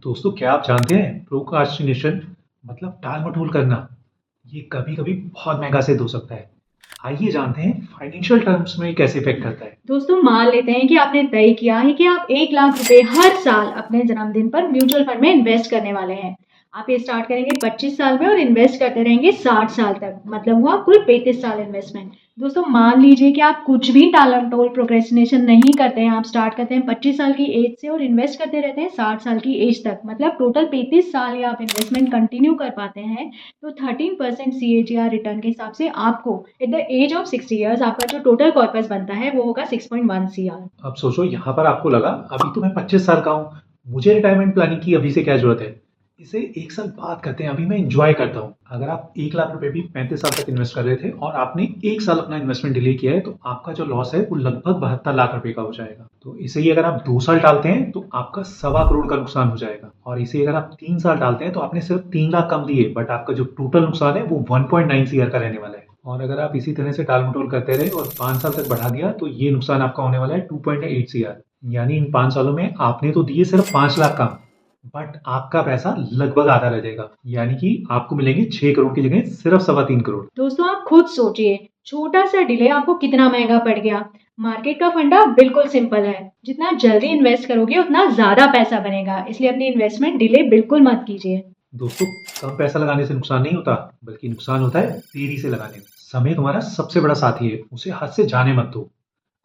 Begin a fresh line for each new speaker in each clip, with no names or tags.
दोस्तों, क्या आप जानते हैं प्रोक्रास्टिनेशन मतलब टाल मटोल करना, ये कभी कभी बहुत महंगा सिद्ध हो सकता है। आइए जानते हैं फाइनेंशियल टर्म्स में कैसे इफेक्ट करता है।
दोस्तों मान लेते हैं कि आपने तय किया है कि आप 1 लाख रुपए हर साल अपने जन्मदिन पर म्यूचुअल फंड में इन्वेस्ट करने वाले हैं। आप ये स्टार्ट करेंगे 25 साल में और इन्वेस्ट करते रहेंगे 60 साल तक, मतलब हुआ कुल 35 साल इन्वेस्टमेंट। दोस्तों मान लीजिए कि आप कुछ भी टालम टोल प्रोक्रेस्टिनेशन नहीं करते हैं, आप स्टार्ट करते हैं 25 साल की एज से और इन्वेस्ट करते रहते हैं 60 साल की एज तक, मतलब टोटल 35 साल या आप इन्वेस्टमेंट कंटिन्यू कर पाते हैं। तो 13% CAGR रिटर्न के हिसाब से आपको at the age of 60 years आपका जो टोटल कॉर्पस बनता है वो होगा 6.1 CR।
अब सोचो, यहाँ पर आपको लगा अभी तो मैं 25 साल का हूँ, मुझे रिटायरमेंट प्लानिंग की अभी से क्या जरूरत है। इसे एक साल बाद करते हैं, अभी मैं इंजॉय करता हूँ। अगर आप 1 लाख रुपए भी 35 साल तक इन्वेस्ट कर रहे थे और आपने एक साल अपना इन्वेस्टमेंट डिले किया है, तो आपका जो लॉस है वो लगभग 72 लाख रुपए का हो जाएगा। तो इसे ही अगर आप 2 साल टालते हैं तो आपका 1.25 करोड़ का नुकसान हो जाएगा, और इसे अगर आप 3 साल टालते हैं तो आपने सिर्फ 3 लाख कम दिए, बट आपका जो टोटल नुकसान है वो 1.9 CR का रहने वाला है। और अगर आप इसी तरह से टाल मटोल करते रहे और 5 साल तक बढ़ा दिया, तो ये नुकसान आपका होने वाला है 2.8 CR। यानी इन 5 सालों में आपने तो दिए सिर्फ 5 लाख कम, बट आपका पैसा लगभग आधा रह जाएगा। यानी कि आपको मिलेंगे 6 करोड़ की जगह सिर्फ 3.25 करोड़।
दोस्तों आप खुद सोचिए, छोटा सा डिले आपको कितना महंगा पड़ गया। मार्केट का फंडा बिल्कुल सिंपल है, जितना जल्दी इन्वेस्ट करोगे उतना ज्यादा पैसा बनेगा, इसलिए अपनी इन्वेस्टमेंट डिले बिल्कुल मत कीजिए।
दोस्तों, कम पैसा लगाने से नुकसान नहीं होता, बल्कि नुकसान होता है देरी से लगाने में। समय तुम्हारा सबसे बड़ा साथी है, उसे हाथ से जाने मत दो।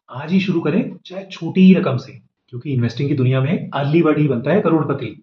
आज ही शुरू करें, चाहे छोटी ही रकम से, क्योंकि इन्वेस्टिंग की दुनिया में अर्ली बर्ड ही बनता है करोड़पति।